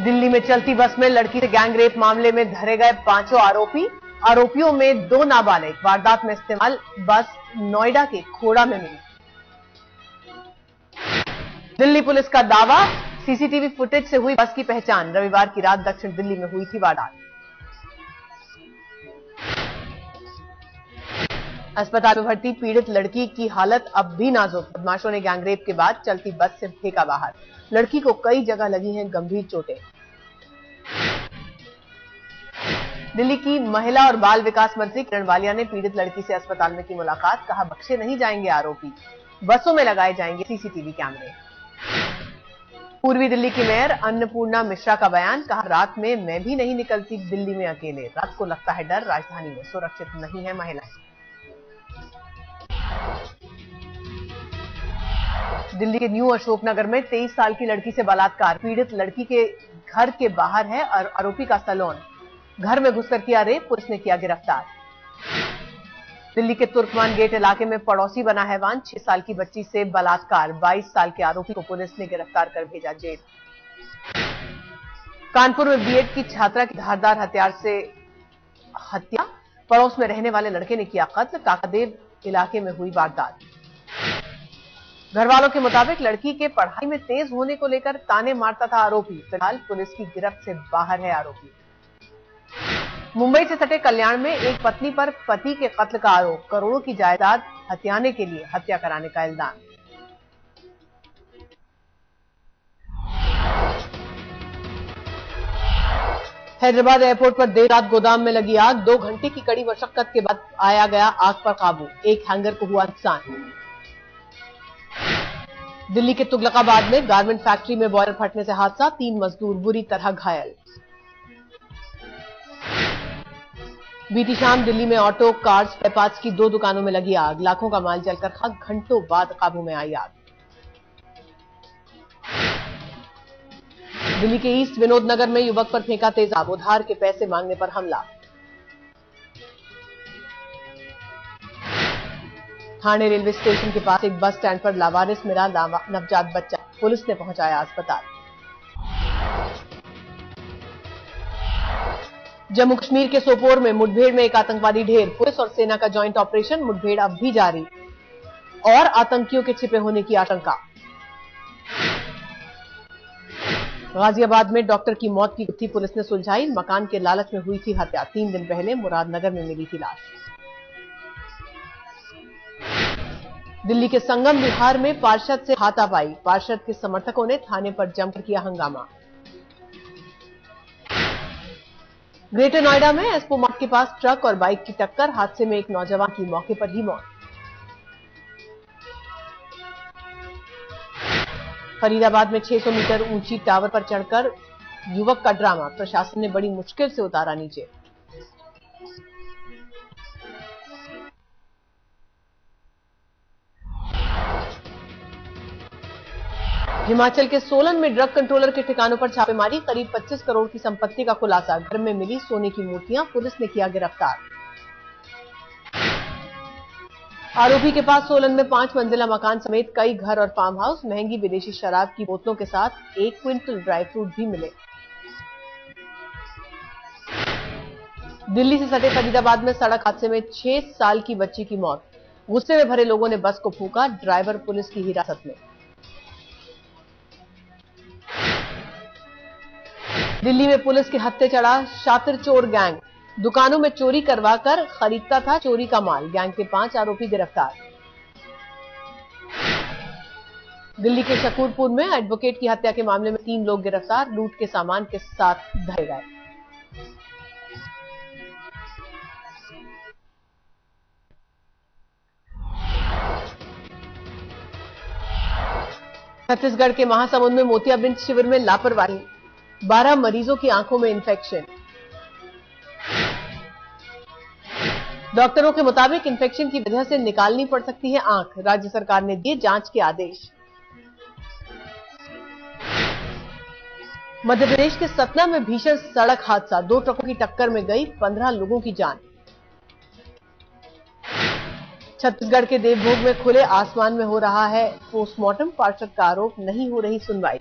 दिल्ली में चलती बस में लड़की से गैंग रेप मामले में धरे गए 5 आरोपी। आरोपियों में 2 नाबालिग। वारदात में इस्तेमाल बस नोएडा के खोड़ा में मिली। दिल्ली पुलिस का दावा, सीसीटीवी फुटेज से हुई बस की पहचान। रविवार की रात दक्षिण दिल्ली में हुई थी वारदात। अस्पताल में भर्ती पीड़ित लड़की की हालत अब भी नाजुक। बदमाशों ने गैंगरेप के बाद चलती बस से फेंका बाहर। लड़की को कई जगह लगी हैं गंभीर चोटें। दिल्ली की महिला और बाल विकास मंत्री किरण वालिया ने पीड़ित लड़की से अस्पताल में की मुलाकात। कहा, बख्शे नहीं जाएंगे आरोपी, बसों में लगाए जाएंगे सीसीटीवी कैमरे। पूर्वी दिल्ली की मेयर अन्नपूर्णा मिश्रा का बयान। कहा, रात में मैं भी नहीं निकलती दिल्ली में अकेले। रात को लगता है डर, राजधानी में सुरक्षित नहीं है महिलाएं। दिल्ली के न्यू अशोकनगर में 23 साल की लड़की से बलात्कार। पीड़ित लड़की के घर के बाहर है और आरोपी का सैलून। घर में घुसकर किया रेप, पुलिस ने किया गिरफ्तार। दिल्ली के तुर्कमान गेट इलाके में पड़ोसी बना हैवान। 6 साल की बच्ची से बलात्कार। 22 साल के आरोपी को पुलिस ने गिरफ्तार कर भेजा जेल। कानपुर में बीएड की छात्रा की धारदार हथियार से हत्या। पड़ोस में रहने वाले लड़के ने किया कत्ल। काकादेव इलाके में हुई वारदात। घर वालों के मुताबिक लड़की के पढ़ाई में तेज होने को लेकर ताने मारता था आरोपी। फिलहाल पुलिस की गिरफ्त से बाहर है आरोपी। मुंबई से सटे कल्याण में एक पत्नी पर पति के कत्ल का आरोप। करोड़ों की जायदाद हथियाने के लिए हत्या कराने का इल्जाम। हैदराबाद एयरपोर्ट पर देर रात गोदाम में लगी आग। 2 घंटे की कड़ी मशक्कत के बाद आया गया आग पर काबू। एक हैंगर को हुआ नुकसान। दिल्ली के तुगलकाबाद में गारमेंट फैक्ट्री में बॉयलर फटने से हादसा। 3 मजदूर बुरी तरह घायल। बीती शाम दिल्ली में ऑटो, कार्स, स्पेयर पार्ट्स की 2 दुकानों में लगी आग। लाखों का माल जलकर खाक। घंटों बाद काबू में आई आग। दिल्ली के ईस्ट विनोद नगर में युवक पर फेंका तेजाब। उधार के पैसे मांगने पर हमला। ठाणे रेलवे स्टेशन के पास एक बस स्टैंड पर लावारिस मिला नवजात बच्चा। पुलिस ने पहुंचाया अस्पताल। जम्मू कश्मीर के सोपोर में मुठभेड़ में एक आतंकवादी ढेर। पुलिस और सेना का जॉइंट ऑपरेशन। मुठभेड़ अब भी जारी और आतंकियों के छिपे होने की आशंका। गाजियाबाद में डॉक्टर की मौत की गुत्थी पुलिस ने सुलझाई। मकान के लालच में हुई थी हत्या। 3 दिन पहले मुरादनगर में मिली थी लाश। दिल्ली के संगम विहार में पार्षद से हाथापाई। पार्षद के समर्थकों ने थाने पर जमकर किया हंगामा। ग्रेटर नोएडा में एस्पो मार्ट के पास ट्रक और बाइक की टक्कर। हादसे में एक नौजवान की मौके पर ही मौत। फरीदाबाद में 600 मीटर ऊंची टावर पर चढ़कर युवक का ड्रामा। प्रशासन ने बड़ी मुश्किल से उतारा नीचे। हिमाचल के सोलन में ड्रग कंट्रोलर के ठिकानों पर छापेमारी। करीब 25 करोड़ की संपत्ति का खुलासा। घर में मिली सोने की मूर्तियां। पुलिस ने किया गिरफ्तार। आरोपी के पास सोलन में 5 मंजिला मकान समेत कई घर और फार्म हाउस। महंगी विदेशी शराब की बोतलों के साथ 1 क्विंटल ड्राई फ्रूट भी मिले। दिल्ली से सटे फरीदाबाद में सड़क हादसे में 6 साल की बच्ची की मौत। गुस्से में भरे लोगों ने बस को फूंका। ड्राइवर पुलिस की हिरासत में। दिल्ली में पुलिस के हत्थे चढ़ा शातिर चोर गैंग। दुकानों में चोरी करवाकर खरीदता था चोरी का माल। गैंग के 5 आरोपी गिरफ्तार। दिल्ली के शकूरपुर में एडवोकेट की हत्या के मामले में 3 लोग गिरफ्तार। लूट के सामान के साथ धरे गए। छत्तीसगढ़ के महासमुंद में मोतियाबिंद शिविर में लापरवाही। 12 मरीजों की आंखों में इंफेक्शन। डॉक्टरों के मुताबिक इंफेक्शन की वजह से निकालनी पड़ सकती है आंख। राज्य सरकार ने दिए जांच के आदेश। मध्य प्रदेश के सतना में भीषण सड़क हादसा। 2 ट्रकों की टक्कर में गई 15 लोगों की जान। छत्तीसगढ़ के देवभोग में खुले आसमान में हो रहा है पोस्टमार्टम। पार्षद का आरोप, नहीं हो रही सुनवाई।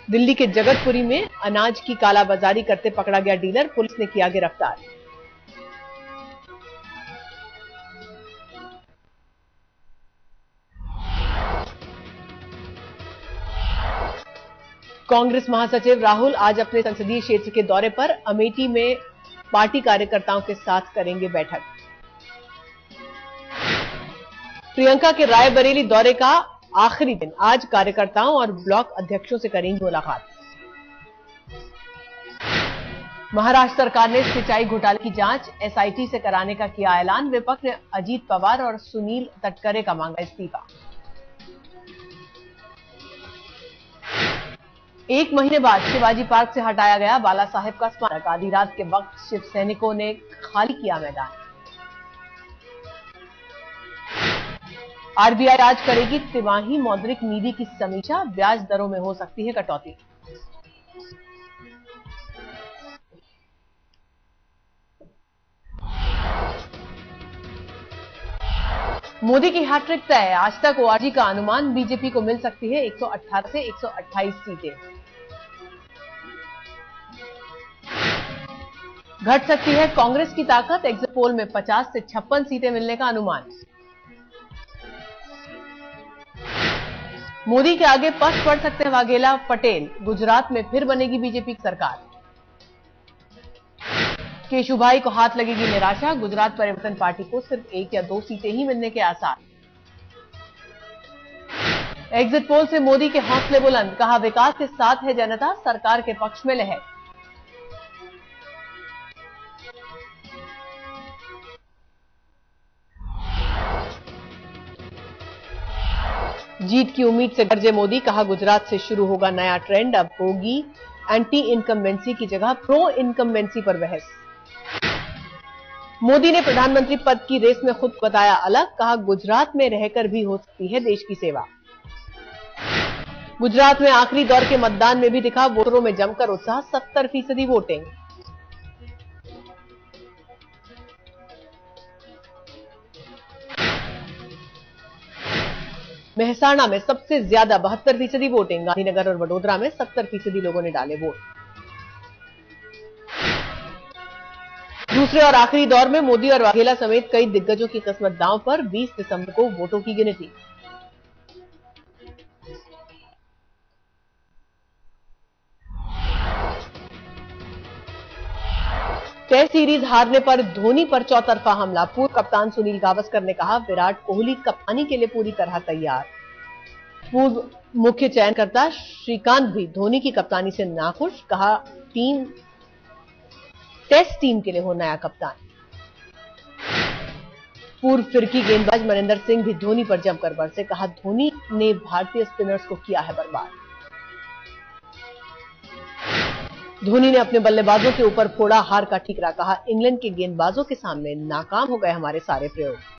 दिल्ली के जगतपुरी में अनाज की कालाबाजारी करते पकड़ा गया डीलर, पुलिस ने किया गिरफ्तार। कांग्रेस महासचिव राहुल आज अपने संसदीय क्षेत्र के दौरे पर अमेठी में पार्टी कार्यकर्ताओं के साथ करेंगे बैठक। प्रियंका के रायबरेली दौरे का आखिरी दिन, आज कार्यकर्ताओं और ब्लॉक अध्यक्षों से करेंगी मुलाकात। महाराष्ट्र सरकार ने सिंचाई घोटाले की जांच एसआईटी से कराने का किया ऐलान, विपक्ष ने अजीत पवार और सुनील तटकरे का मांगा इस्तीफा। 1 महीने बाद शिवाजी पार्क से हटाया गया बाला साहेब का स्मारक, आधी रात के वक्त शिव सैनिकों ने खाली किया मैदान। आरबीआई आज करेगी तिमाही मौद्रिक नीति की समीक्षा, ब्याज दरों में हो सकती है कटौती। मोदी की हैट्रिक तय, आज तक ओआरजी का अनुमान बीजेपी को मिल सकती है 118 से 128 सीटें। घट सकती है कांग्रेस की ताकत, एग्जिट पोल में 50 से 56 सीटें मिलने का अनुमान। मोदी के आगे पछ पड़ सकते हैं वाघेला पटेल, गुजरात में फिर बनेगी बीजेपी की सरकार। केशुभाई को हाथ लगेगी निराशा, गुजरात परिवर्तन पार्टी को सिर्फ 1 या 2 सीटें ही मिलने के आसार। एग्जिट पोल से मोदी के हौसले बुलंद, कहा विकास के साथ है जनता, सरकार के पक्ष में लहर। जीत की उम्मीद से गरजे मोदी, कहा गुजरात से शुरू होगा नया ट्रेंड, अब होगी एंटी इनकम्बेंसी की जगह प्रो इनकम्बेंसी पर बहस। मोदी ने प्रधानमंत्री पद की रेस में खुद बताया अलग, कहा गुजरात में रहकर भी हो सकती है देश की सेवा। गुजरात में आखिरी दौर के मतदान में भी दिखा वोटरों में जमकर उत्साह, 70% वोटिंग। मेहसाणा में सबसे ज्यादा 72% वोटिंग, गांधीनगर और वडोदरा में 70% लोगों ने डाले वोट। दूसरे और आखिरी दौर में मोदी और वाघेला समेत कई दिग्गजों की किस्मत दांव पर, 20 दिसंबर को वोटों की गिनती। टेस्ट सीरीज हारने पर धोनी पर चौतरफा हमला, पूर्व कप्तान सुनील गावस्कर ने कहा विराट कोहली कप्तानी के लिए पूरी तरह तैयार। पूर्व मुख्य चयनकर्ता श्रीकांत भी धोनी की कप्तानी से नाखुश, कहा टेस्ट टीम के लिए हो नया कप्तान। पूर्व फिरकी गेंदबाज मनिंदर सिंह भी धोनी पर जमकर बरसे, कहा धोनी ने भारतीय स्पिनर्स को किया है बर्बाद। धोनी ने अपने बल्लेबाजों के ऊपर फोड़ा हार का ठीकरा, कहा इंग्लैंड के गेंदबाजों के सामने नाकाम हो गए हमारे सारे प्रयोग।